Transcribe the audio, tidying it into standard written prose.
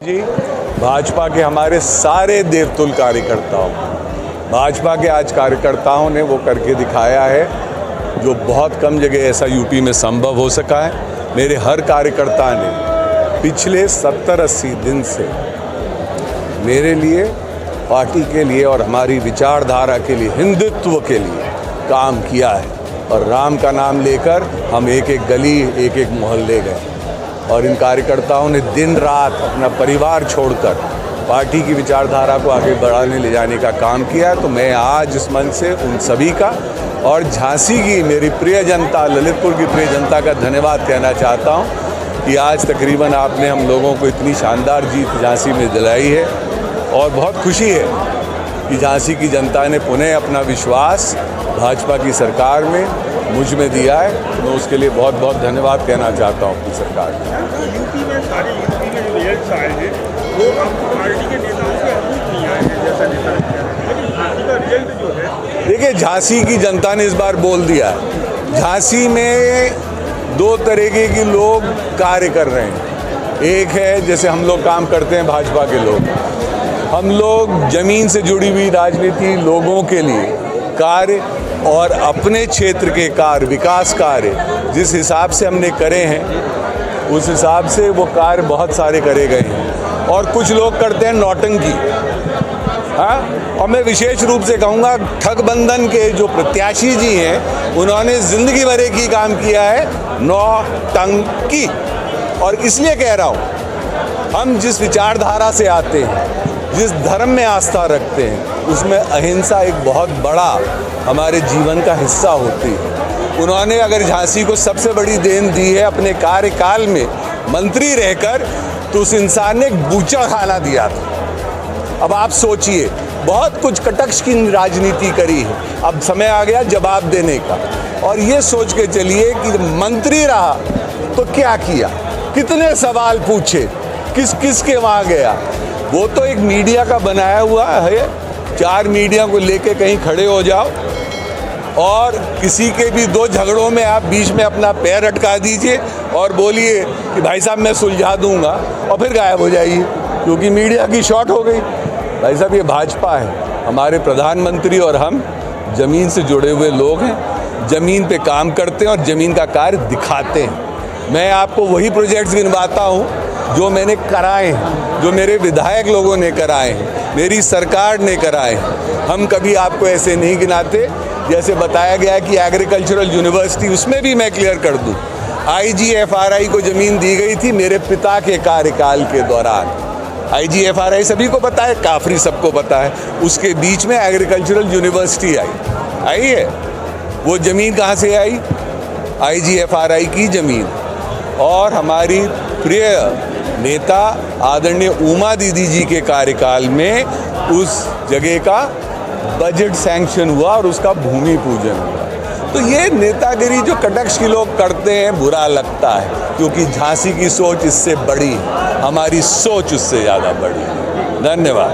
जी, भाजपा के हमारे सारे देवतुल कार्यकर्ताओं, भाजपा के आज कार्यकर्ताओं ने वो करके दिखाया है जो बहुत कम जगह ऐसा यूपी में संभव हो सका है। मेरे हर कार्यकर्ता ने पिछले 70-80 दिन से मेरे लिए, पार्टी के लिए और हमारी विचारधारा के लिए, हिंदुत्व के लिए काम किया है। और राम का नाम लेकर हम एक एक गली, एक एक मोहल्ले गए और इन कार्यकर्ताओं ने दिन रात अपना परिवार छोड़कर पार्टी की विचारधारा को आगे बढ़ाने ले जाने का काम किया। तो मैं आज इस मंच से उन सभी का और झांसी की मेरी प्रिय जनता, ललितपुर की प्रिय जनता का धन्यवाद कहना चाहता हूं कि आज तकरीबन आपने हम लोगों को इतनी शानदार जीत झांसी में दिलाई है और बहुत खुशी है कि झांसी की जनता ने पुनः अपना विश्वास भाजपा की सरकार में मुझ में दिया है। तो मैं उसके लिए बहुत बहुत धन्यवाद कहना चाहता हूँ अपनी सरकार को। यूपी में सारे यूपी में जो रिजल्ट्स आए हैं वो आपको पार्टी के नेताओं के अनुरूप नहीं आए हैं जैसा नेता लेकिन पार्टी का रिजल्ट जो है, देखिए, झांसी की जनता ने इस बार बोल दिया है। झांसी में दो तरीके के लोग कार्य कर रहे हैं। एक है जैसे हम लोग काम करते हैं, भाजपा के लोग, हम लोग जमीन से जुड़ी हुई राजनीति, लोगों के लिए कार्य और अपने क्षेत्र के कार्य, विकास कार्य जिस हिसाब से हमने करे हैं उस हिसाब से वो कार्य बहुत सारे करे गए हैं। और कुछ लोग करते हैं नौटंकी, हाँ। और मैं विशेष रूप से कहूँगा ठगबंधन के जो प्रत्याशी जी हैं उन्होंने जिंदगी भर एक ही काम किया है, नौटंकी। और इसलिए कह रहा हूँ, हम जिस विचारधारा से आते हैं, जिस धर्म में आस्था रखते हैं, उसमें अहिंसा एक बहुत बड़ा हमारे जीवन का हिस्सा होती है। उन्होंने अगर झांसी को सबसे बड़ी देन दी है अपने कार्यकाल में मंत्री रहकर, तो उस इंसान ने एक बूचा खाना दिया था। अब आप सोचिए, बहुत कुछ कटक्ष की राजनीति करी है, अब समय आ गया जवाब देने का। और ये सोच के चलिए कि मंत्री रहा तो क्या किया, कितने सवाल पूछे, किस किस के वहाँ गया। वो तो एक मीडिया का बनाया हुआ है, 4 मीडिया को लेके कहीं खड़े हो जाओ और किसी के भी 2 झगड़ों में आप बीच में अपना पैर अटका दीजिए और बोलिए कि भाई साहब मैं सुलझा दूंगा, और फिर गायब हो जाइए क्योंकि मीडिया की शॉर्ट हो गई। भाई साहब, ये भाजपा है। हमारे प्रधानमंत्री और हम ज़मीन से जुड़े हुए लोग हैं, ज़मीन पे काम करते हैं और ज़मीन का कार्य दिखाते हैं। मैं आपको वही प्रोजेक्ट्स गिनवाता हूँ जो मैंने कराए हैं, जो मेरे विधायक लोगों ने कराए हैं, मेरी सरकार ने कराए हैं। हम कभी आपको ऐसे नहीं गिनाते। जैसे बताया गया कि एग्रीकल्चरल यूनिवर्सिटी, उसमें भी मैं क्लियर कर दूं, IGFRI को ज़मीन दी गई थी मेरे पिता के कार्यकाल के दौरान। IGFRI सभी को पता है, काफरी सबको पता है। उसके बीच में एग्रीकल्चरल यूनिवर्सिटी आई है। वो ज़मीन कहाँ से आई? IGFRI की ज़मीन। और हमारी प्रिय नेता आदरणीय उमा दीदी जी के कार्यकाल में उस जगह का बजट सैंक्शन हुआ और उसका भूमि पूजन हुआ। तो ये नेतागिरी जो कटक्ष के लोग करते हैं, बुरा लगता है, क्योंकि झांसी की सोच इससे बड़ी है, हमारी सोच उससे ज़्यादा बड़ी है। धन्यवाद।